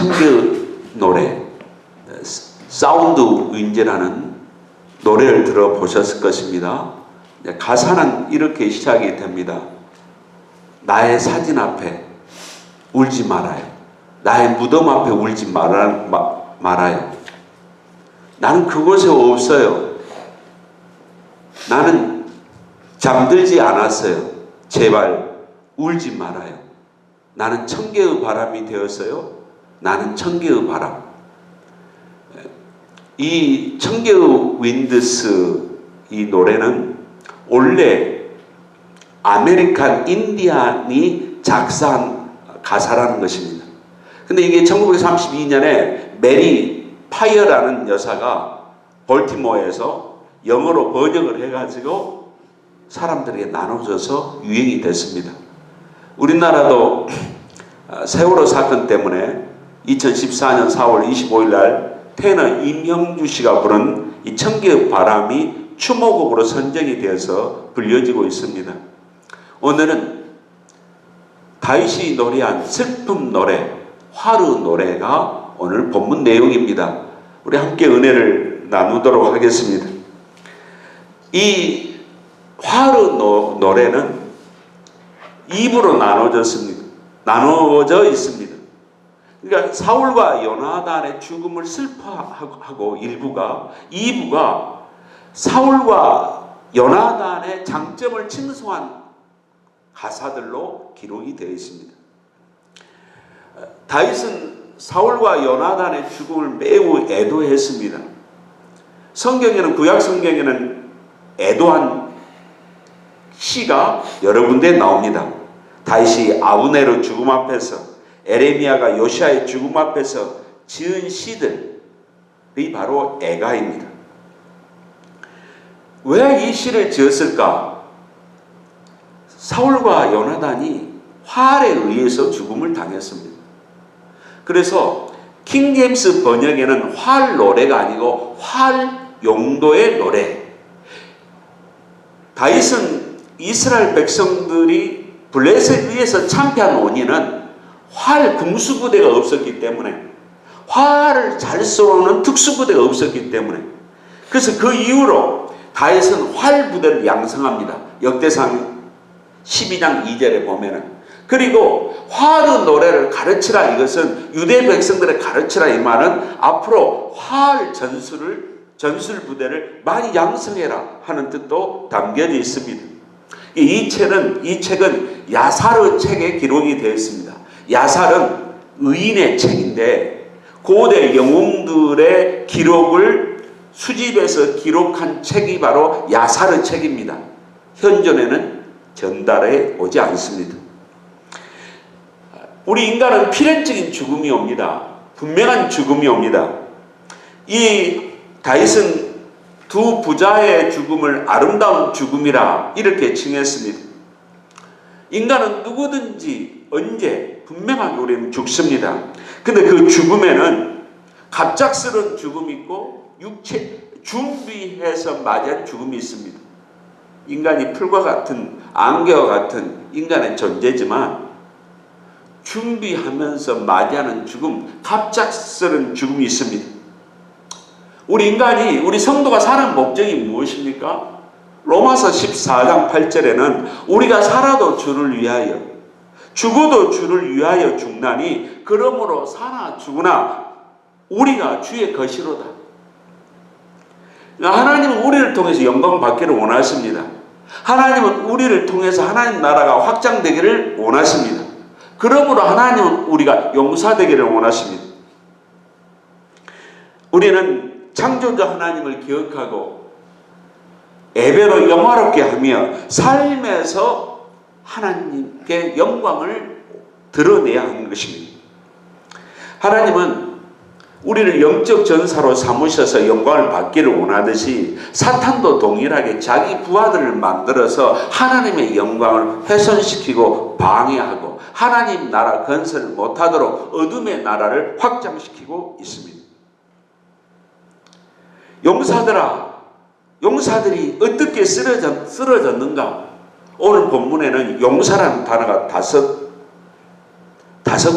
청교 노래 사운드 윈즈라는 노래를 들어보셨을 것입니다. 가사는 이렇게 시작이 됩니다. 나의 사진 앞에 울지 말아요. 나의 무덤 앞에 울지 말아요. 나는 그곳에 없어요. 나는 잠들지 않았어요. 제발 울지 말아요. 나는 천개의 바람이 되었어요. 나는 천개의 바람. 이 천개의 윈드스 이 노래는 원래 아메리칸 인디안이 작사한 가사라는 것입니다. 근데 이게 1932년에 메리 파이어라는 여사가 볼티모어에서 영어로 번역을 해가지고 사람들에게 나눠줘서 유행이 됐습니다. 우리나라도 세월호 사건 때문에 2014년 4월 25일 날 테너 임형주 씨가 부른 이 천개의 바람이 추모곡으로 선정이 되어서 불려지고 있습니다. 오늘은 다윗이 노래한 슬픔 노래, 화르 노래가 오늘 본문 내용입니다. 우리 함께 은혜를 나누도록 하겠습니다. 이 화르 노래는 2부로 나눠져 있습니다. 그러니까 사울과 요나단의 죽음을 슬퍼하고 2부가 사울과 요나단의 장점을 칭송한 가사들로 기록이 되어 있습니다. 다윗은 사울과 요나단의 죽음을 매우 애도했습니다. 성경에는 구약 성경에는 애도한 시가 여러 군데 나옵니다. 다윗이 아브넬의 죽음 앞에서, 에레미야가 요시아의 죽음 앞에서 지은 시들이 바로 애가입니다. 왜 이 시를 지었을까? 사울과 요나단이 활에 의해서 죽음을 당했습니다. 그래서 킹제임스 번역에는 활 노래가 아니고 활 용도의 노래. 다윗은 이스라엘 백성들이 블레셋에 의해서 참패한 원인은 활 군수부대가 없었기 때문에, 활을 잘 쏘는 특수부대가 없었기 때문에, 그래서 그 이후로 다윗은 활 부대를 양성합니다. 역대상 12장 2절에 보면은. 그리고 활의 노래를 가르치라, 이것은 유대 백성들의 가르치라 이 말은 앞으로 활 전술 부대를 많이 양성해라 하는 뜻도 담겨져 있습니다. 이 책은 야살의 책에 기록이 되어 있습니다. 야살은 의인의 책인데 고대 영웅들의 기록을 수집해서 기록한 책이 바로 야살의 책입니다. 현존에는 전달해 오지 않습니다. 우리 인간은 필연적인 죽음이 옵니다. 분명한 죽음이 옵니다. 이 다윗은 두 부자의 죽음을 아름다운 죽음이라 이렇게 칭했습니다. 인간은 누구든지 언제 분명하게 우리는 죽습니다. 근데 그 죽음에는 갑작스러운 죽음이 있고 준비해서 맞이한 죽음이 있습니다. 인간이 풀과 같은, 안개와 같은 인간의 존재지만 준비하면서 맞이하는 죽음, 갑작스러운 죽음이 있습니다. 우리 성도가 사는 목적이 무엇입니까? 로마서 14장 8절에는 우리가 살아도 주를 위하여, 죽어도 주를 위하여 죽나니 그러므로 사나 죽으나 우리가 주의 것이로다. 하나님은 우리를 통해서 영광 받기를 원하십니다. 하나님은 우리를 통해서 하나님 나라가 확장되기를 원하십니다. 그러므로 하나님은 우리가 용사되기를 원하십니다. 우리는 창조자 하나님을 기억하고 예배로 영화롭게 하며 삶에서 하나님께 영광을 드러내야 하는 것입니다. 하나님은 우리를 영적 전사로 삼으셔서 영광을 받기를 원하듯이 사탄도 동일하게 자기 부하들을 만들어서 하나님의 영광을 훼손시키고 방해하고 하나님 나라 건설을 못하도록 어둠의 나라를 확장시키고 있습니다. 용사들이 어떻게 쓰러졌는가? 오늘 본문에는 용사라는 단어가 다섯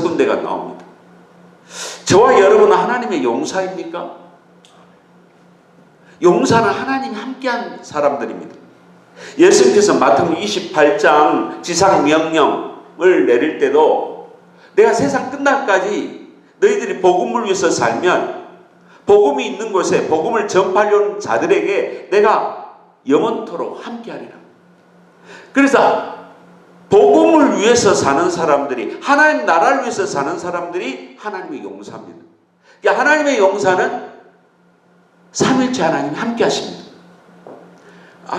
군데가 나옵니다. 저와 여러분은 하나님의 용사입니까? 용사는 하나님이 함께한 사람들입니다. 예수님께서 마태복음 28장 지상 명령을 내릴 때도 내가 세상 끝날까지 너희들이 복음을 위해서 살면 복음이 있는 곳에 복음을 전파하려는 자들에게 내가 영원토록 함께하리라. 그래서 복음을 위해서 사는 사람들이, 하나님 나라를 위해서 사는 사람들이 하나님의 용사입니다. 그러니까 하나님의 용사는 삼일체 하나님이 함께 하십니다.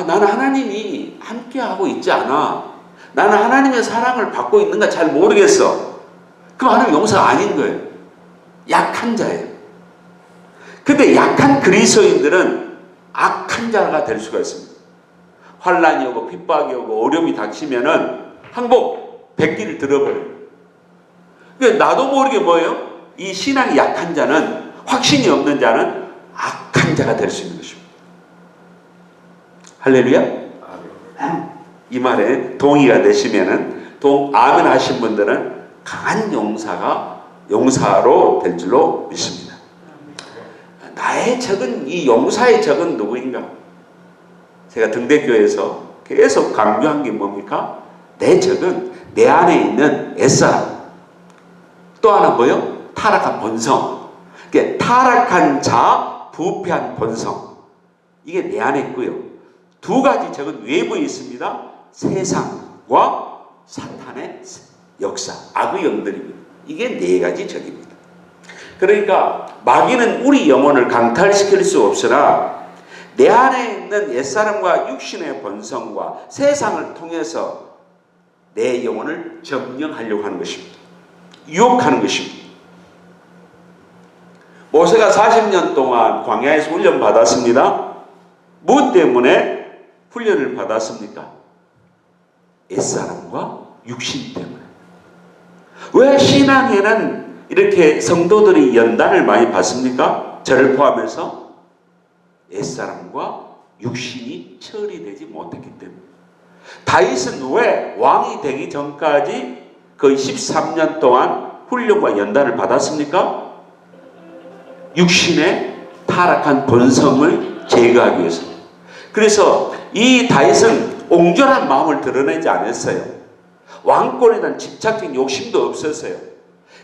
나는 하나님이 함께하고 있지 않아. 나는 하나님의 사랑을 받고 있는가 잘 모르겠어. 그럼 하나님 용사가 아닌 거예요. 약한 자예요. 근데 약한 그리스도인들은 악한 자가 될 수가 있습니다. 환란이 오고 핍박이 오고 어려움이 닥치면은 항복 백기를 들어버려요. 그러니까 나도 모르게 뭐예요? 이 신앙이 약한 자는, 확신이 없는 자는 악한 자가 될 수 있는 것입니다. 할렐루야? 이 말에 동의가 되시면은, 아멘 하신 분들은 강한 용사로 될 줄로 믿습니다. 나의 적은, 이 용사의 적은 누구인가? 제가 등대교회에서 계속 강조한 게 뭡니까? 내 적은 내 안에 있는 옛사람. 또 하나 뭐요? 타락한 본성. 그러니까 타락한 자, 부패한 본성. 이게 내 안에 있고요. 두 가지 적은 외부에 있습니다. 세상과 사탄의 역사, 악의 영들입니다. 이게 네 가지 적입니다. 그러니까 마귀는 우리 영혼을 강탈시킬 수 없으나 내 안에 있는 옛사람과 육신의 본성과 세상을 통해서 내 영혼을 점령하려고 하는 것입니다. 유혹하는 것입니다. 모세가 40년 동안 광야에서 훈련 받았습니다. 무엇 때문에 훈련을 받았습니까? 옛사람과 육신 때문에. 왜 신앙에는 이렇게 성도들이 연단을 많이 받습니까? 저를 포함해서 옛사람과 육신이 처리되지 못했기 때문에. 다윗은 왜 왕이 되기 전까지 거의 13년 동안 훈련과 연단을 받았습니까? 육신의 타락한 본성을 제거하기 위해서. 그래서 이 다윗은 옹졸한 마음을 드러내지 않았어요. 왕권에 대한 집착적인 욕심도 없었어요.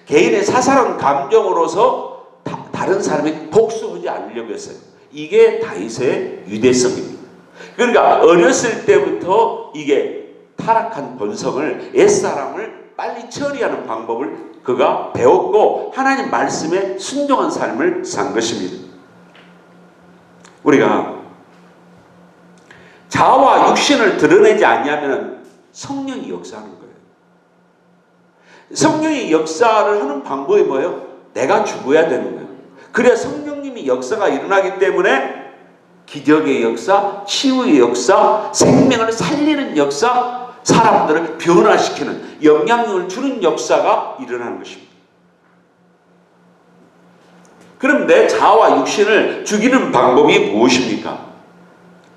개인의 사사로운 감정으로서 다른 사람이 복수하지 않으려고 했어요. 이게 다윗의 유대성입니다. 그러니까 어렸을 때부터 이게 타락한 본성을, 옛사람을 빨리 처리하는 방법을 그가 배웠고 하나님 말씀에 순종한 삶을 산 것입니다. 우리가 자아와 육신을 드러내지 않냐면 성령이 역사하는 거예요. 성령이 역사를 하는 방법이 뭐예요? 내가 죽어야 되는 거예요. 그래야 성령님이 역사가 일어나기 때문에 기적의 역사, 치유의 역사, 생명을 살리는 역사, 사람들을 변화시키는, 영향력을 주는 역사가 일어나는 것입니다. 그럼 내 자아와 육신을 죽이는 방법이 무엇입니까?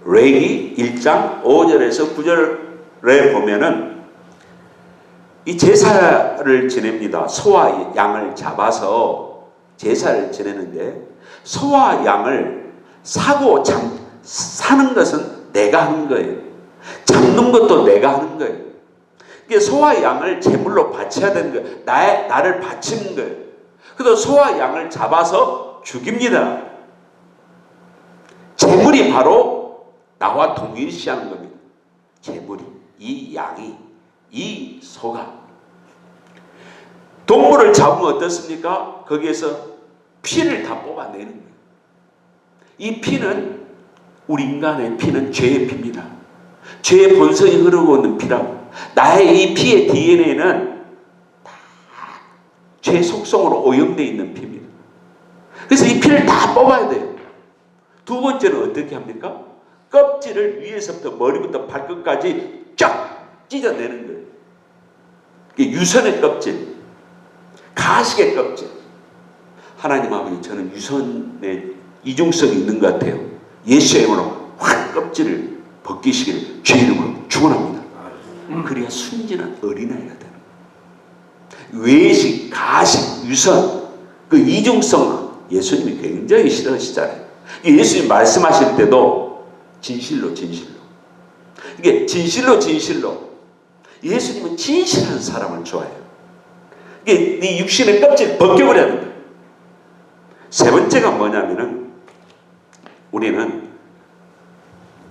레위 1장 5절에서 9절에 보면은 이 제사를 지냅니다. 소와 양을 잡아서 제사를 지내는데, 소와 양을 사고 사는 것은 내가 하는 거예요. 잡는 것도 내가 하는 거예요. 이게 소와 양을 제물로 바쳐야 되는 거예요. 나를 바치는 거예요. 그래서 소와 양을 잡아서 죽입니다. 제물이 바로 나와 동일시하는 겁니다. 제물이, 이 양이, 이 소가. 동물을 잡으면 어떻습니까? 거기에서 피를 다 뽑아내는 거예요. 이 피는, 우리 인간의 피는 죄의 피입니다. 죄의 본성이 흐르고 있는 피라고. 나의 이 피의 DNA는 다 죄 속성으로 오염되어 있는 피입니다. 그래서 이 피를 다 뽑아야 돼요. 두 번째는 어떻게 합니까? 껍질을 위에서부터 머리부터 발끝까지 쫙 찢어내는 거예요. 이게 유선의 껍질, 가식의 껍질. 하나님 아버지, 저는 유선의 이중성이 있는 것 같아요. 예수의 이름으로 확 껍질을 벗기시기를 주의 이름으로 축원합니다. 그래야 순진한 어린아이가 되는 거예요. 외식, 가식, 유선, 그 이중성 예수님이 굉장히 싫어하시잖아요. 예수님 말씀하실 때도 진실로 진실로. 이게 진실로 진실로. 예수님은 진실한 사람을 좋아해요. 이게 네 육신의 껍질 벗겨버려야 된다. 세 번째가 뭐냐면은 우리는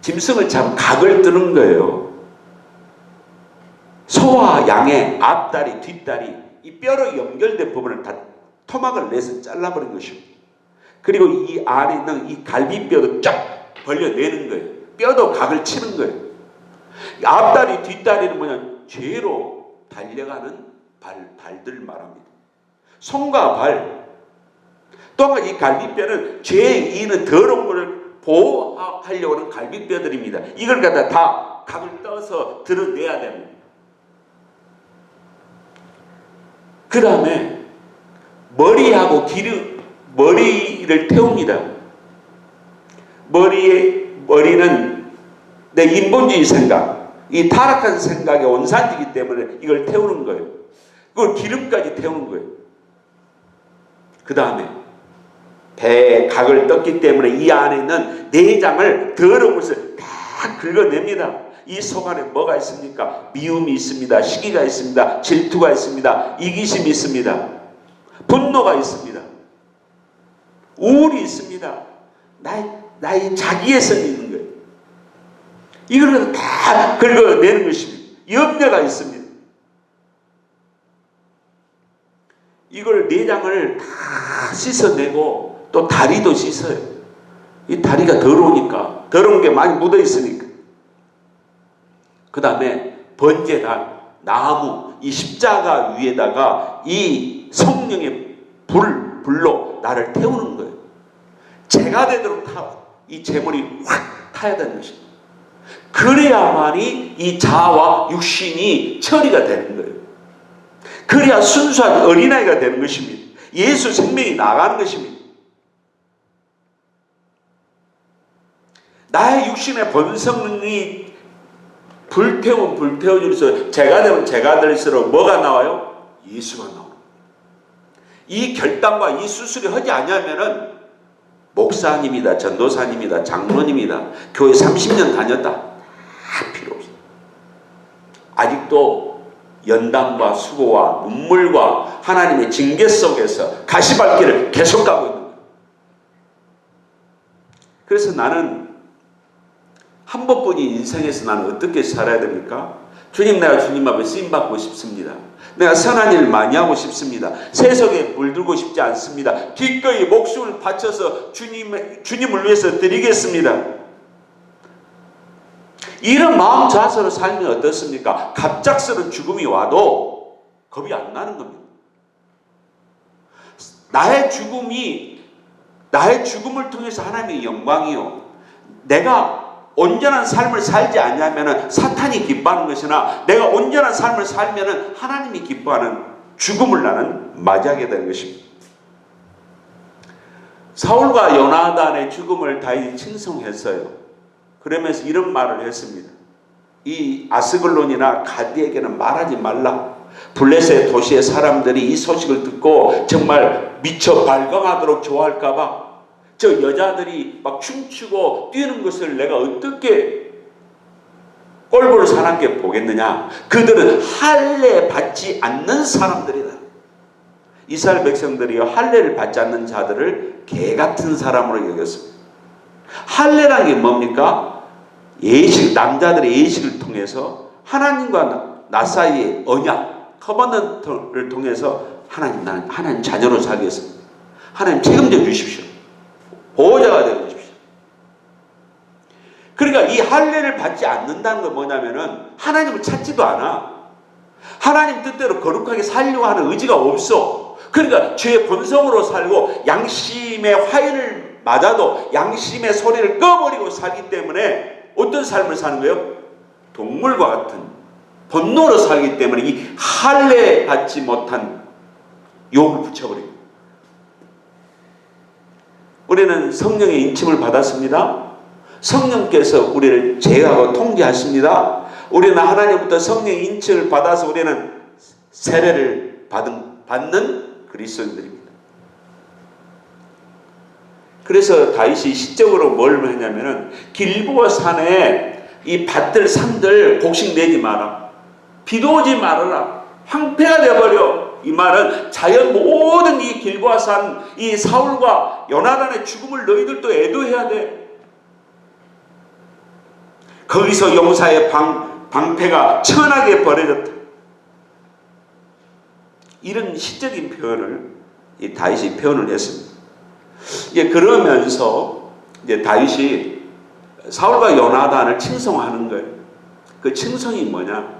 짐승을 잡은 각을 뜨는 거예요. 소와 양의 앞다리, 뒷다리, 이 뼈로 연결된 부분을 다 토막을 내서 잘라버린 것입니다. 그리고 이 안에 있는 이 갈비뼈도 쫙 벌려내는 거예요. 뼈도 각을 치는 거예요. 앞다리, 뒷다리는 뭐냐? 죄로 달려가는 발들 말합니다. 손과 발. 또한 이 갈비뼈는 죄에 이는 더러운 것을 보호하려고 하는 갈비뼈들입니다. 이걸 갖다 다 각을 떠서 드러내야 됩니다. 그 다음에 머리하고 머리를 태웁니다. 머리는 내 인본주의 생각, 이 타락한 생각의 원산지이기 때문에 이걸 태우는 거예요. 그걸 기름까지 태우는 거예요. 그 다음에 배에 각을 떴기 때문에 이 안에 있는 내장을 더러운 것을 다 긁어냅니다. 이 속 안에 뭐가 있습니까? 미움이 있습니다. 시기가 있습니다. 질투가 있습니다. 이기심이 있습니다. 분노가 있습니다. 우울이 있습니다. 나의 자기애성이 있는 거예요. 이걸 다 긁어내는 것입니다. 염려가 있습니다. 이걸 내장을 다 씻어내고 또 다리도 씻어요. 이 다리가 더러우니까, 더러운 게 많이 묻어 있으니까. 그 다음에 번제단, 나무, 이 십자가 위에다가 이 성령의 불로 나를 태우는 거예요. 재가 되도록 이 재물이 확 타야 되는 것입니다. 그래야만이 이 자아와 육신이 처리가 되는 거예요. 그래야 순수한 어린아이가 되는 것입니다. 예수 생명이 나가는 것입니다. 나의 육신의 본성이 불태우면 불태워질수록 제가 되면 제가 될수록 뭐가 나와요? 예수가 나와요. 이 결단과 이 수술이 하지 않으면은 목사님이다, 전도사님이다, 장로님이다, 교회 30년 다녔다, 다 필요 없어요. 아직도 연단과 수고와 눈물과 하나님의 징계 속에서 가시밭길을 계속 가고 있는 거예요. 그래서 나는 한 번뿐인 인생에서 나는 어떻게 살아야 됩니까? 주님, 내가 주님 앞에 쓰임받고 싶습니다. 내가 선한 일 많이 하고 싶습니다. 세속에 물들고 싶지 않습니다. 기꺼이 목숨을 바쳐서 주님을 위해서 드리겠습니다. 이런 마음 자세로 살면 어떻습니까? 갑작스러운 죽음이 와도 겁이 안 나는 겁니다. 나의 죽음을 통해서 하나님의 영광이요, 내가 온전한 삶을 살지 않냐면 사탄이 기뻐하는 것이나 내가 온전한 삶을 살면 하나님이 기뻐하는 죽음을 나는 맞이하게 되는 것입니다. 사울과 요나단의 죽음을 다윗이 칭송했어요. 그러면서 이런 말을 했습니다. 이 아스글론이나 가디에게는 말하지 말라. 블레셋 도시의 사람들이 이 소식을 듣고 정말 미쳐 발광하도록 좋아할까봐 저 여자들이 막 춤추고 뛰는 것을 내가 어떻게 꼴보를 사납게 보겠느냐. 그들은 할례 받지 않는 사람들이다. 이스라엘 백성들이요, 할례를 받지 않는 자들을 개 같은 사람으로 여겼습니다. 할례라는 게 뭡니까? 예식, 남자들의 예식을 통해서 하나님과 나 사이의 언약, 커버넌트를 통해서 나는 하나님 자녀로 살겠습니다. 하나님 책임져 주십시오. 보호자가 되어 주십시오. 그러니까 이 할례를 받지 않는다는 건 뭐냐면은 하나님을 찾지도 않아. 하나님 뜻대로 거룩하게 살려고 하는 의지가 없어. 그러니까 죄의 본성으로 살고 양심의 화해를 맞아도 양심의 소리를 꺼버리고 살기 때문에 어떤 삶을 사는 거예요? 동물과 같은 본능으로 살기 때문에 이 할례 받지 못한 욕을 붙여버리고, 우리는 성령의 인침을 받았습니다. 성령께서 우리를 제어하고 통제하십니다. 우리는 하나님부터 성령의 인침을 받아서 우리는 세례를 받는 그리스도인들입니다. 그래서 다윗이 시적으로 뭘 했냐면은 길보아 산에 이 밭들 산들 곡식 내지 마라. 비도 오지 말아라. 황폐가 되어버려. 이 말은 자연 모든 이 길보아 산 이 사울과 요나단의 죽음을 너희들도 애도해야 돼. 거기서 용사의 방패가 천하게 벌어졌다. 이런 시적인 표현을 이 다윗이 표현을 했습니다. 이제 그러면서 이제 다윗이 사울과 요나단을 칭송하는 거예요. 그 칭송이 뭐냐?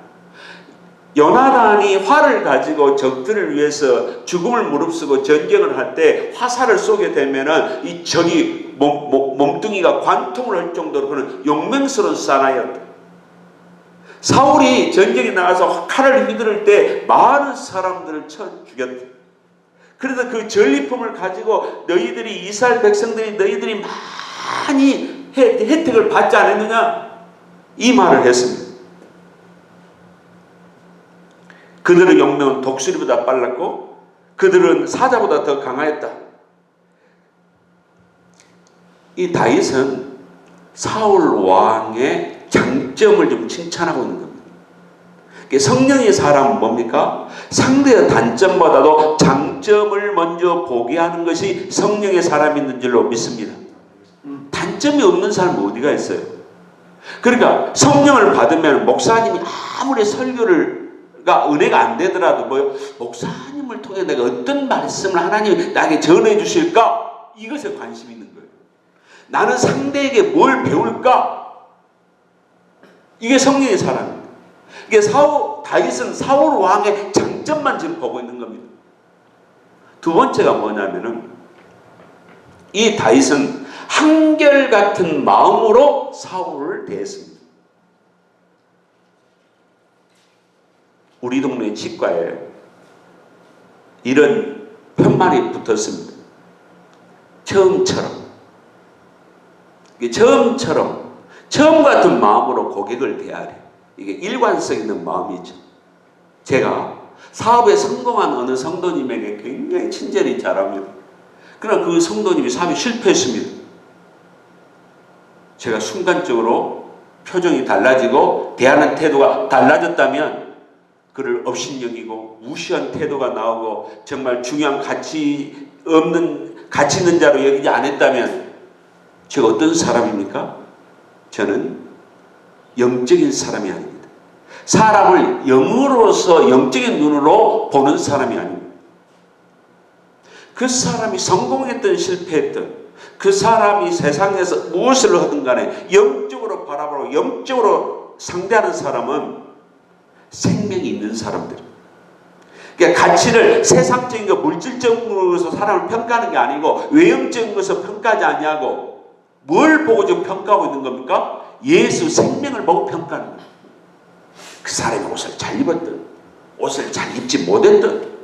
요나단이 활을 가지고 적들을 위해서 죽음을 무릅쓰고 전쟁을 할 때 화살을 쏘게 되면은 이 적이 몸뚱이가 관통을 할 정도로 그런 용맹스러운 사나이였다. 사울이 전쟁에 나가서 칼을 휘두를 때 많은 사람들을 쳐 죽였다. 그래서 그 전리품을 가지고 너희들이 이스라엘 백성들이 너희들이 많이 혜택을 받지 않았느냐? 이 말을 했습니다. 그들의 용명은 독수리보다 빨랐고 그들은 사자보다 더 강하였다. 이 다윗은 사울 왕의 장점을 좀 칭찬하고 있는 겁니다. 성령의 사람은 뭡니까? 상대의 단점보다도 장점을 먼저 보게 하는 것이 성령의 사람이 있는 줄로 믿습니다. 단점이 없는 사람은 어디가 있어요? 그러니까 성령을 받으면 목사님이 아무리 설교가 은혜가 안 되더라도 뭐요? 목사님을 통해 내가 어떤 말씀을 하나님이 나에게 전해 주실까? 이것에 관심이 있는 거예요. 나는 상대에게 뭘 배울까? 이게 성령의 사람입니다. 이게 다윗은 사울 왕의 장점만 지금 보고 있는 겁니다. 두 번째가 뭐냐면은 이 다윗은 한결같은 마음으로 사울을 대했습니다. 우리 동네 치과에 이런 편말이 붙었습니다. 처음 같은 마음으로 고객을 대하래. 이게 일관성 있는 마음이죠. 제가 사업에 성공한 어느 성도님에게 굉장히 친절히 잘합니다. 그러나 그 성도님이 사업에 실패했습니다. 제가 순간적으로 표정이 달라지고 대하는 태도가 달라졌다면 그를 업신여기고 무시한 태도가 나오고 정말 중요한 가치 있는 자로 여기지 않았다면 제가 어떤 사람입니까? 저는 영적인 사람이 아닙니다. 사람을 영으로서 영적인 눈으로 보는 사람이 아닙니다. 그 사람이 성공했든 실패했든 그 사람이 세상에서 무엇을 하든 간에 영적으로 바라보고 영적으로 상대하는 사람은 생명이 있는 사람들입니다. 그러니까 가치를 세상적인 것, 물질적인 것으로 사람을 평가하는 게 아니고 외형적인 것을 평가하지 않냐고 뭘 보고 지금 평가하고 있는 겁니까? 예수 생명을 보고 평가하는 거예요. 그 사람이 옷을 잘 입었든 옷을 잘 입지 못했든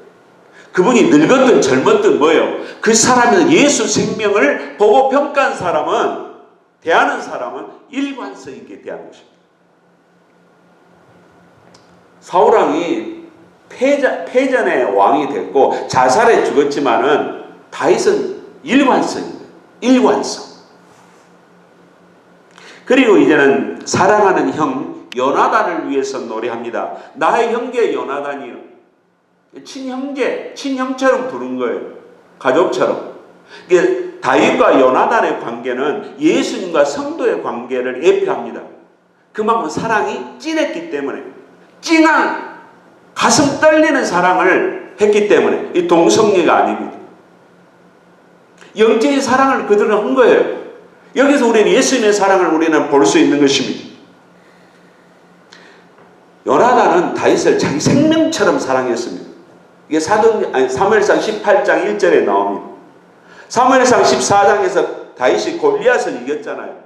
그분이 늙었든 젊었든 뭐예요? 그 사람은 예수 생명을 보고 평가한 사람은 대하는 사람은 일관성 있게 대하는 것입니다. 사울왕이 패전의 왕이 됐고 자살해 죽었지만은 다윗은 일관성입니다. 일관성. 그리고 이제는 사랑하는 형 요나단을 위해서 노래합니다. 나의 형제 요나단이요. 친형처럼 부른 거예요. 가족처럼. 이게 다윗과 요나단의 관계는 예수님과 성도의 관계를 예표합니다. 그만큼 사랑이 찐했기 때문에 찐한 가슴 떨리는 사랑을 했기 때문에 이 동성애가 아닙니다. 영적인 사랑을 그들은 한 거예요. 여기서 우리는 예수님의 사랑을 우리는 볼 수 있는 것입니다. 요나단은 다윗을 자기 생명처럼 사랑했습니다. 이게 사무엘상 18장 1절에 나옵니다. 사무엘상 14장에서 다윗이 골리앗을 이겼잖아요.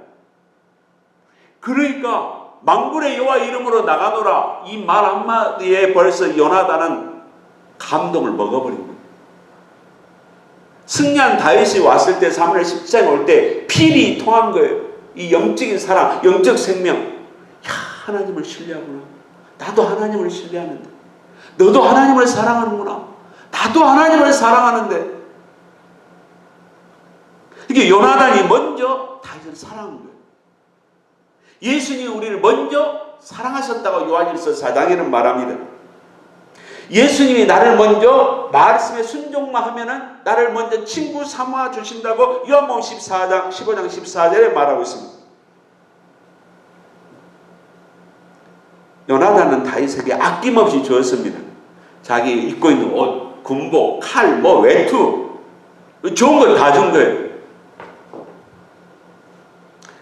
그러니까 만군의 여호와 이름으로 나가노라 이 말 한마디에 벌써 요나단은 감동을 먹어버린 거예요. 승리한 다윗이 왔을 때 사무엘 10장에 올 때 필이 통한 거예요. 이 영적인 사랑, 영적 생명. 야, 하나님을 신뢰하구나. 나도 하나님을 신뢰하는데. 너도 하나님을 사랑하는구나. 나도 하나님을 사랑하는데. 그러니까 요나단이 먼저 다윗을 사랑한 거예요. 예수님이 우리를 먼저 사랑하셨다고 요한일서 4장에는 말합니다. 예수님이 나를 먼저 말씀에 순종만 하면은 나를 먼저 친구 삼아 주신다고 요한복음 15장 14절에 말하고 있습니다. 요나단은 다윗에게 아낌없이 주었습니다. 자기 입고 있는 옷, 군복, 칼, 외투 좋은 걸 다 준 거예요.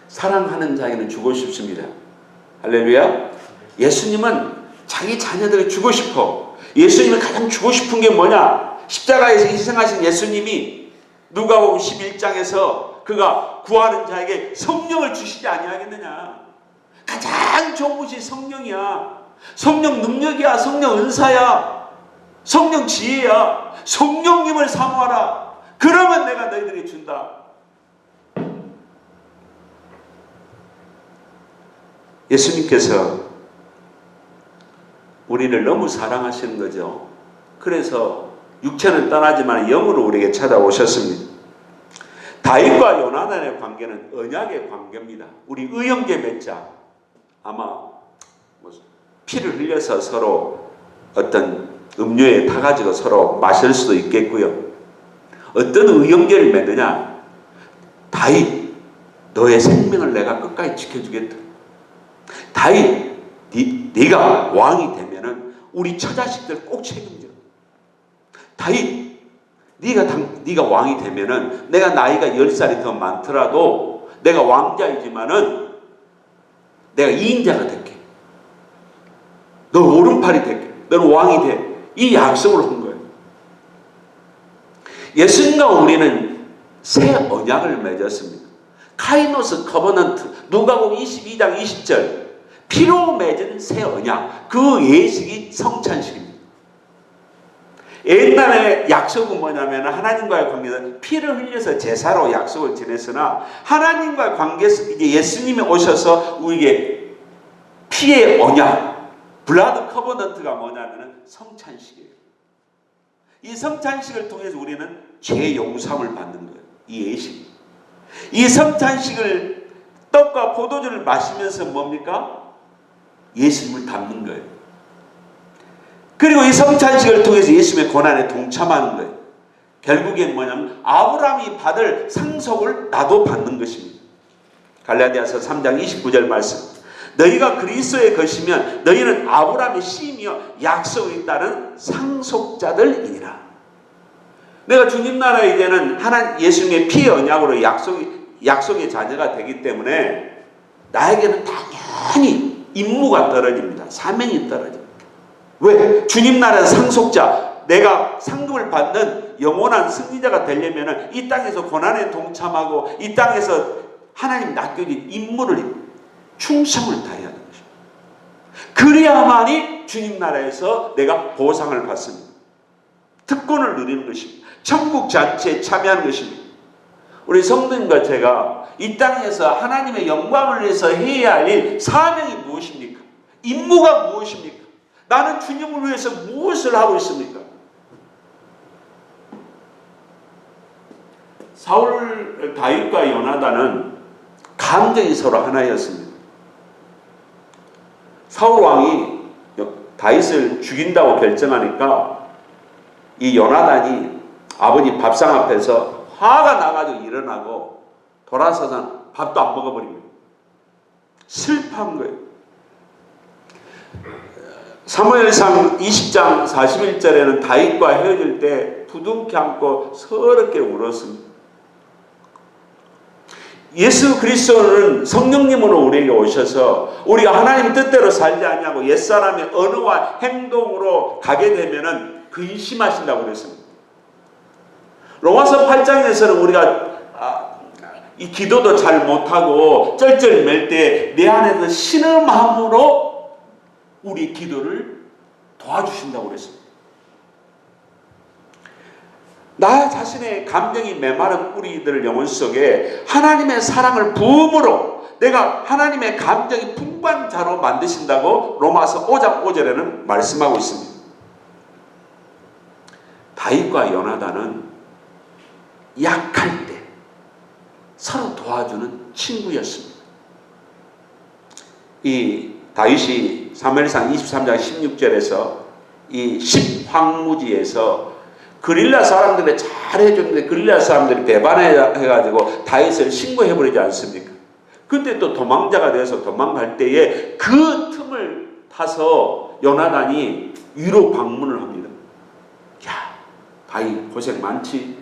사랑하는 자에게는 주고 싶습니다. 할렐루야. 예수님은 자기 자녀들에게 주고 싶어. 예수님이 가장 주고 싶은 게 뭐냐? 십자가에서 희생하신 예수님이 누가복음 11장에서 그가 구하는 자에게 성령을 주시지 아니하겠느냐. 가장 좋은 것이 성령이야. 성령 능력이야. 성령 은사야. 성령 지혜야. 성령님을 사모하라. 그러면 내가 너희들에게 준다. 예수님께서 우리를 너무 사랑하시는 거죠. 그래서 육체는 떠나지만 영으로 우리에게 찾아오셨습니다. 다윗과 요나단의 관계는 언약의 관계입니다. 우리 의형제 맺자. 아마 피를 흘려서 서로 어떤 음료에 타가지고 서로 마실 수도 있겠고요. 어떤 의형제를 맺느냐? 다윗, 너의 생명을 내가 끝까지 지켜주겠다. 다윗, 네가 왕이 되면은 우리 처자식들 꼭 책임져. 다윗, 네가 왕이 되면은 내가 나이가 10살이 더 많더라도 내가 왕자이지만은 내가 2인자가 될게. 너 오른팔이 될게. 너는 왕이 돼. 이 약속을 한 거예요. 예수님과 우리는 새 언약을 맺었습니다. 카이노스 커버넌트, 누가복음 22장 20절. 피로 맺은 새 언약. 그 예식이 성찬식입니다. 옛날에 약속은 뭐냐면 하나님과의 관계는 피를 흘려서 제사로 약속을 지냈으나 하나님과의 관계에서 이제 예수님이 오셔서 우리에게 피의 언약, 블라드 커버넌트가 뭐냐면 성찬식이에요. 이 성찬식을 통해서 우리는 죄 용서함을 받는 거예요. 이 예식. 이 성찬식을 떡과 포도주를 마시면서 뭡니까? 예수님을 닮는 거예요. 그리고 이 성찬식을 통해서 예수님의 고난에 동참하는 거예요. 결국엔 뭐냐면 아브라함이 받을 상속을 나도 받는 것입니다. 갈라디아서 3장 29절 말씀. 너희가 그리스도의 것이면 너희는 아브라함의 씨이며 약속이 따른 상속자들이니라. 내가 주님 나라에 이제는 하나님 예수님의 피의 언약으로 약속의 자녀가 되기 때문에 나에게는 당연히 임무가 떨어집니다. 사명이 떨어집니다. 왜? 주님 나라의 상속자, 내가 상급을 받는 영원한 승리자가 되려면 이 땅에서 고난에 동참하고 이 땅에서 하나님 맡겨진 임무를 충성을 다해야 하는 것입니다. 그래야만이 주님 나라에서 내가 보상을 받습니다. 특권을 누리는 것입니다. 천국 잔치에 참여하는 것입니다. 우리 성도님과 제가 이 땅에서 하나님의 영광을 위해서 해야 할 일, 사명이 무엇입니까? 임무가 무엇입니까? 나는 주님을 위해서 무엇을 하고 있습니까? 사울, 다윗과 요나단은 감정이 서로 하나였습니다. 사울 왕이 다윗을 죽인다고 결정하니까 이 요나단이 아버지 밥상 앞에서 화가 나가지고 일어나고 돌아서서 밥도 안 먹어버립니다. 슬퍼한 거예요. 사무엘상 20장 41절에는 다윗과 헤어질 때 부둥켜 안고 서럽게 울었습니다. 예수 그리스도는 성령님으로 우리에게 오셔서 우리가 하나님 뜻대로 살지 않냐고 옛사람의 언어와 행동으로 가게 되면은 근심하신다고 그랬습니다. 로마서 8장에서는 우리가 이 기도도 잘 못하고 쩔쩔맬 때 내 안에서 신음함으로 우리 기도를 도와주신다고 그랬습니다. 나 자신의 감정이 메마른 우리들 영혼 속에 하나님의 사랑을 부음으로 내가 하나님의 감정이 풍부한 자로 만드신다고 로마서 5장 5절에는 말씀하고 있습니다. 다윗과 요나단은 약할 때 도와주는 친구였습니다. 이 다윗이 사무엘상 23장 16절에서 이 10황무지에서 그릴라 사람들이 잘해줬는데 그릴라 사람들이 배반해가지고 다윗을 신고해버리지 않습니까? 그때 또 도망자가 되어서 도망갈 때에 그 틈을 타서 요나단이 위로 방문을 합니다. 야, 다윗 고생 많지?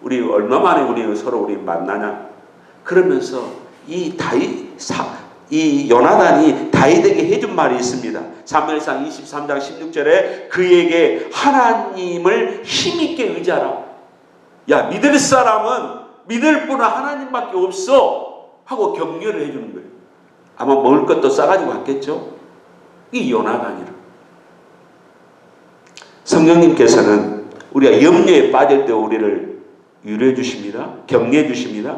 우리 얼마 만에 우리 서로 만나냐? 그러면서 이 요나단이 다윗에게 해준 말이 있습니다. 사무엘상 23장 16절에 그에게 하나님을 힘있게 의지하라. 야, 믿을 사람은 믿을 분은 하나님밖에 없어 하고 격려를 해주는 거예요. 아마 먹을 것도 싸가지고 갔겠죠. 이 요나단이라. 성령님께서는 우리가 염려에 빠질 때 우리를 위로해 주십니다. 격려해 주십니다.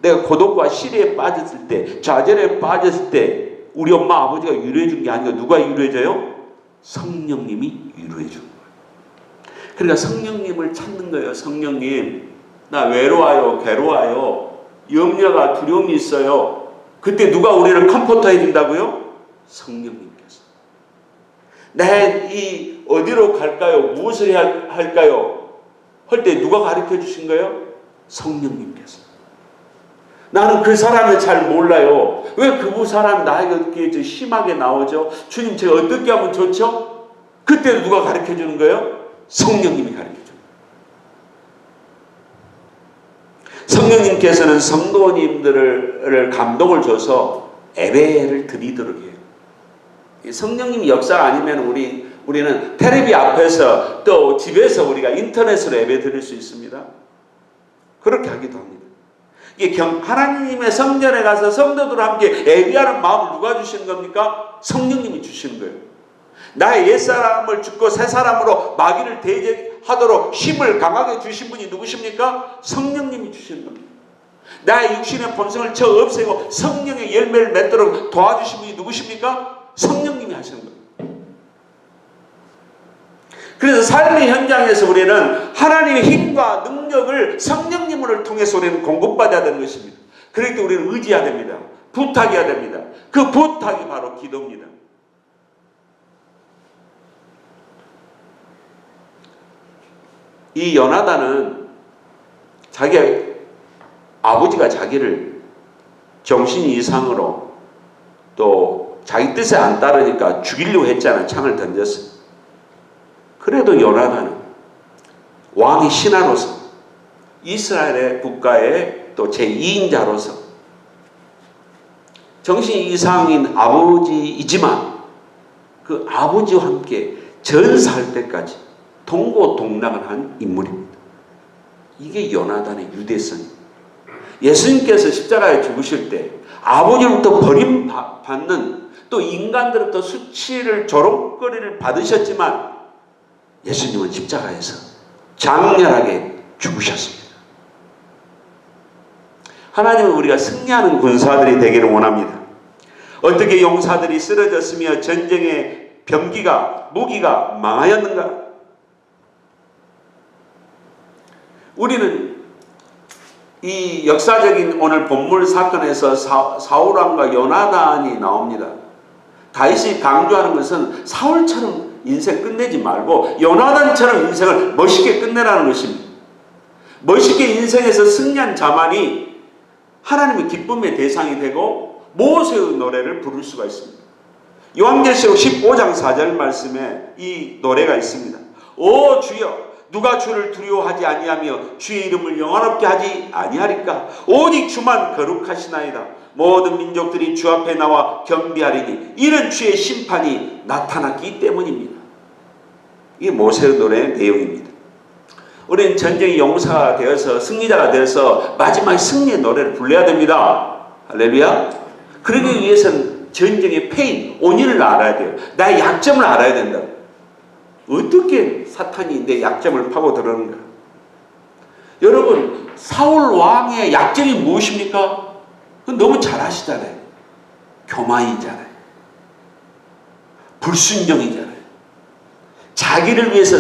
내가 고독과 시리에 빠졌을 때, 좌절에 빠졌을 때 우리 엄마 아버지가 위로해 준 게 아니고 누가 위로해 줘요? 성령님이 위로해 주는 거예요. 그러니까 성령님을 찾는 거예요. 성령님, 나 외로워요, 괴로워요, 염려가 두려움이 있어요. 그때 누가 우리를 컴포터해 준다고요? 성령님께서. 내 어디로 갈까요? 무엇을 할까요? 할 때 누가 가르쳐 주신 거예요? 성령님께서. 나는 그 사람을 잘 몰라요. 왜 그 사람이 나에게 심하게 나오죠? 주님, 제가 어떻게 하면 좋죠? 그때 누가 가르쳐 주는 거예요? 성령님이 가르쳐 주는 거예요. 성령님께서는 성도님들을 감동을 줘서 예배를 드리도록 해요. 성령님이 역사가 아니면 우리는 텔레비 앞에서 또 집에서 우리가 인터넷으로 예배 드릴 수 있습니다. 그렇게 하기도 합니다. 이게 하나님의 성전에 가서 성도들과 함께 예배하는 마음을 누가 주시는 겁니까? 성령님이 주시는 거예요. 나의 옛사람을 죽고 새사람으로 마귀를 대적하도록 힘을 강하게 주신 분이 누구십니까? 성령님이 주시는 겁니다. 나의 육신의 본성을 쳐 없애고 성령의 열매를 맺도록 도와주신 분이 누구십니까? 성령님이 하시는 거예요. 그래서 삶의 현장에서 우리는 하나님의 힘과 능력을 성령님을 통해서 우리는 공급받아야 되는 것입니다. 그렇기 때문에 우리는 의지해야 됩니다. 부탁해야 됩니다. 그 부탁이 바로 기도입니다. 이 요나단은 자기 아버지가 자기를 정신 이상으로 또 자기 뜻에 안 따르니까 죽이려고 했잖아요. 창을 던졌어요. 그래도 요나단은 왕의 신하로서 이스라엘의 국가의 또 제2인자로서 정신 이상인 아버지이지만 그 아버지와 함께 전사할 때까지 동고동락을 한 인물입니다. 이게 요나단의 유대성입니다. 예수님께서 십자가에 죽으실 때 아버지로부터 버림받는 또 인간들로부터 수치를 조롱거리를 받으셨지만 예수님은 십자가에서 장렬하게 죽으셨습니다. 하나님은 우리가 승리하는 군사들이 되기를 원합니다. 어떻게 용사들이 쓰러졌으며 전쟁의 병기가 무기가 망하였는가? 우리는 이 역사적인 오늘 본문 사건에서 사울왕과 요나단이 나옵니다. 다윗이 강조하는 것은 사울처럼 인생 끝내지 말고 요나단처럼 인생을 멋있게 끝내라는 것입니다. 멋있게 인생에서 승리한 자만이 하나님의 기쁨의 대상이 되고 모세의 노래를 부를 수가 있습니다. 요한계시록 15장 4절 말씀에 이 노래가 있습니다. 오 주여, 누가 주를 두려워하지 아니하며 주의 이름을 영화롭게 하지 아니하리까? 오직 주만 거룩하시나이다. 모든 민족들이 주 앞에 나와 경배하리니 이는 주의 심판이 나타났기 때문입니다. 이게 모세의 노래의 내용입니다. 우리는 전쟁의 용사가 되어서 승리자가 되어서 마지막 승리의 노래를 불러야 됩니다. 할렐루야. 그러기 위해서는 전쟁의 패인, 원인을 알아야 돼요. 나의 약점을 알아야 된다. 어떻게 사탄이 내 약점을 파고들었는가? 여러분, 사울 왕의 약점이 무엇입니까? 너무 잘 아시잖아요. 교만이잖아요. 불순종이잖아요. 자기를 위해서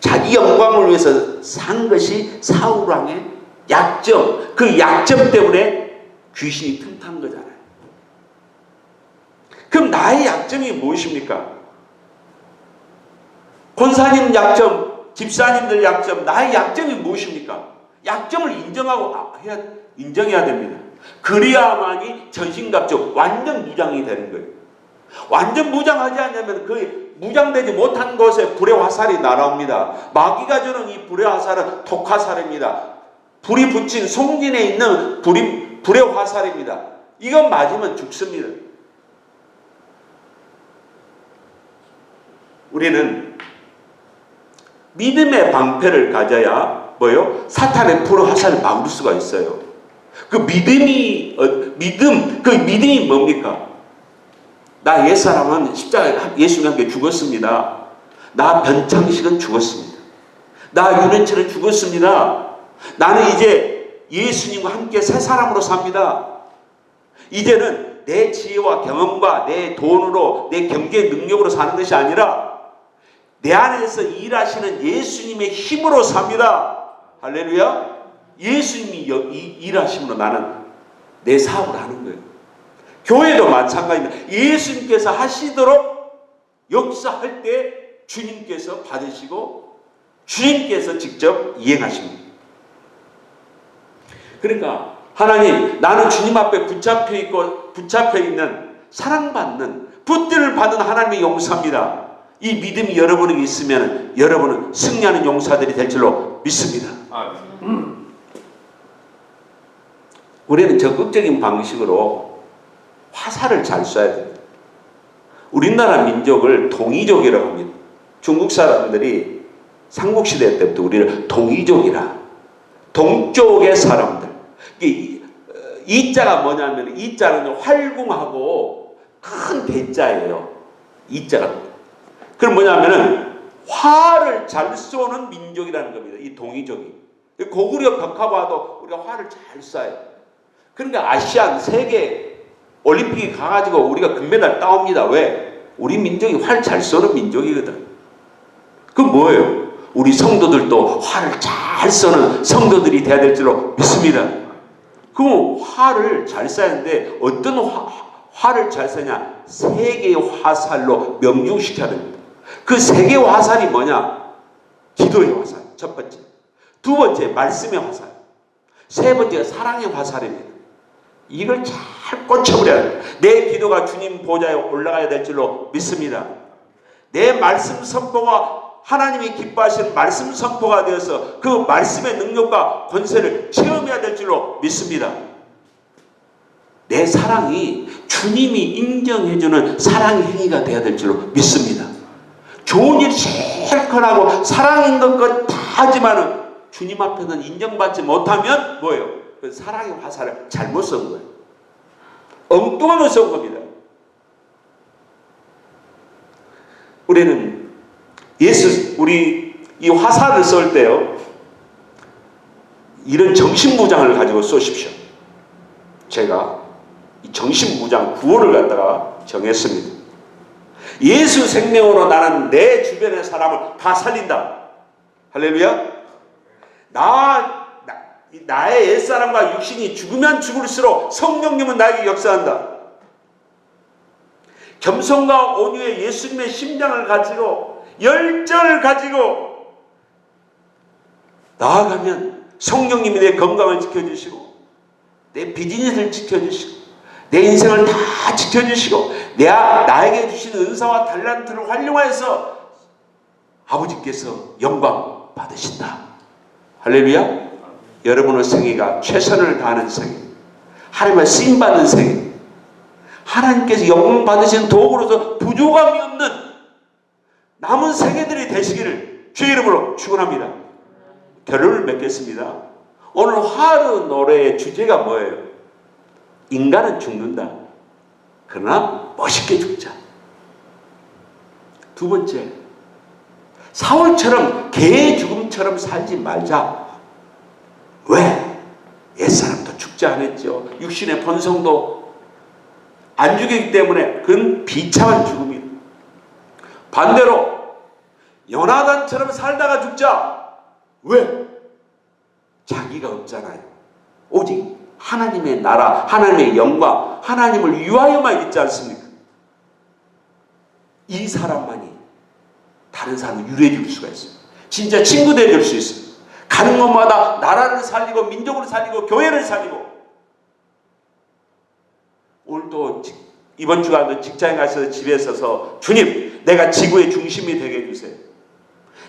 자기 영광을 위해서 산 것이 사울 왕의 약점, 그 약점 때문에 귀신이 틈탄 거잖아요. 그럼 나의 약점이 무엇입니까? 권사님 약점, 집사님들 약점, 나의 약점이 무엇입니까? 약점을 인정해야 됩니다. 그래야만이 전신갑주 완전 무장이 되는 거예요. 완전 무장하지 않으면 그 무장되지 못한 곳에 불의 화살이 날아옵니다. 마귀가 주는 이 불의 화살은 독화살입니다. 불이 붙인 송진에 있는 불의 화살입니다. 이건 맞으면 죽습니다. 우리는 믿음의 방패를 가져야 뭐요? 사탄의 불의 화살을 막을 수가 있어요. 그 믿음이 뭡니까? 나 옛사람은 십자가에 예수님과 함께 죽었습니다. 나 변창식은 죽었습니다. 나 윤현철은 죽었습니다. 나는 이제 예수님과 함께 새 사람으로 삽니다. 이제는 내 지혜와 경험과 내 돈으로 내 경제 능력으로 사는 것이 아니라 내 안에서 일하시는 예수님의 힘으로 삽니다. 할렐루야. 예수님이 일하심으로 나는 내 사업을 하는 거예요. 교회도 마찬가지입니다. 예수님께서 하시도록 역사할 때 주님께서 받으시고 주님께서 직접 이행하십니다. 그러니까 하나님, 나는 주님 앞에 붙잡혀 있는 사랑받는 붙들을 받은 하나님의 용사입니다. 이 믿음이 여러분에게 있으면 여러분은 승리하는 용사들이 될 줄로 믿습니다. 우리는 적극적인 방식으로 화살을 잘 쏴야 됩니다. 우리나라 민족을 동이족이라고 합니다. 중국 사람들이 삼국시대 때부터 우리를 동이족이라, 동쪽의 사람들. 이자가 뭐냐면, 이자는 활궁하고 큰 대자예요. 이자가. 그럼 뭐냐면은 화를 잘 쏘는 민족이라는 겁니다. 이 동이족이. 고구려 벽화 봐도 우리가 화를 잘 쏴요. 그러니까 아시안 세계 올림픽에 가가지고 우리가 금메달 따옵니다. 왜? 우리 민족이 활 잘 쏘는 민족이거든. 그건 뭐예요? 우리 성도들도 화를 잘 쏘는 성도들이 돼야 될 줄로 믿습니다. 그럼 화를 잘 쏴야하는데 어떤 화를 잘 쏘냐? 세 개의 화살로 명중시켜야 됩니다. 그 세 개의 화살이 뭐냐? 기도의 화살, 첫 번째. 두 번째, 말씀의 화살. 세 번째가 사랑의 화살입니다. 이걸 잘 꽂혀버려야 돼요. 내 기도가 주님 보좌에 올라가야 될 줄로 믿습니다. 내 말씀 선포가 하나님이 기뻐하시는 말씀 선포가 되어서 그 말씀의 능력과 권세를 체험해야 될 줄로 믿습니다. 내 사랑이 주님이 인정해주는 사랑의 행위가 되어야 될 줄로 믿습니다. 좋은 일이 제일 커나고 사랑 있는 것 다 하지만은 주님 앞에는 인정받지 못하면 뭐예요? 그 사랑의 화살을 잘못 쏜 거예요. 엉뚱한 걸 쏜 겁니다. 우리는 우리 이 화살을 쏠 때요, 이런 정신무장을 가지고 쏘십시오. 제가 이 정신무장 구호를 갖다가 정했습니다. 예수 생명으로 나는 내 주변의 사람을 다 살린다. 할렐루야. 나의 옛사람과 육신이 죽으면 죽을수록 성령님은 나에게 역사한다. 겸손과 온유의 예수님의 심장을 가지고 열정을 가지고 나아가면 성령님이 내 건강을 지켜주시고 내 비즈니스를 지켜주시고 내 인생을 다 지켜주시고 나에게 주신 은사와 달란트를 활용해서 아버지께서 영광 받으신다. 할렐루야. 여러분의 생애가 최선을 다하는 생애, 하나님의 쓰임받는 생애, 하나님께서 영광 받으신 도구로서 부족함이 없는 남은 생애들이 되시기를 주의 이름으로 축원합니다. 결론을 맺겠습니다. 오늘 화르 노래의 주제가 뭐예요? 인간은 죽는다. 그러나 멋있게 죽자. 두 번째, 사울처럼 개의 죽음처럼 살지 말자. 왜? 옛사람도 죽지 않았죠. 육신의 본성도 안 죽이기 때문에 그건 비참한 죽음이에요. 반대로 요나단처럼 살다가 죽자. 왜? 자기가 없잖아요. 오직 하나님의 나라, 하나님의 영광, 하나님을 위하여만 있지 않습니까? 이 사람만이 다른 사람을 유래해 줄 수가 있어요. 진짜 친구 되어 줄 수 있어요. 가는 곳마다 나라를 살리고 민족을 살리고 교회를 살리고. 오늘도 이번 주간도 직장에 가셔서 집에 있어서 주님, 내가 지구의 중심이 되게 해주세요.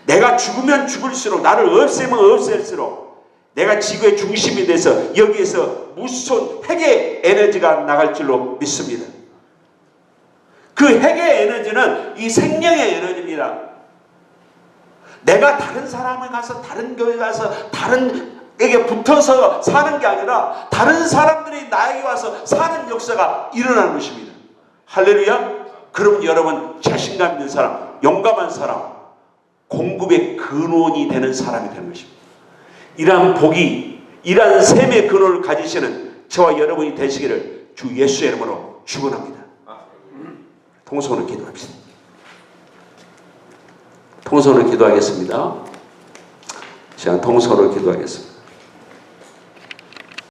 내가 죽으면 죽을수록, 나를 없애면 없앨수록 내가 지구의 중심이 돼서 여기에서 무수한 핵의 에너지가 나갈 줄로 믿습니다. 그 핵의 에너지는 이 생명의 에너지입니다. 내가 다른 사람을 가서, 다른 교회 가서 다른에게 붙어서 사는 게 아니라 다른 사람들이 나에게 와서 사는 역사가 일어나는 것입니다. 할렐루야. 그럼 여러분 자신감 있는 사람, 용감한 사람, 공급의 근원이 되는 사람이 되는 것입니다. 이러한 복이, 이러한 샘의 근원을 가지시는 저와 여러분이 되시기를 주 예수의 이름으로 축원합니다. 통성으로 기도합시다. 통성으로 기도하겠습니다. 시간 통성으로 기도하겠습니다.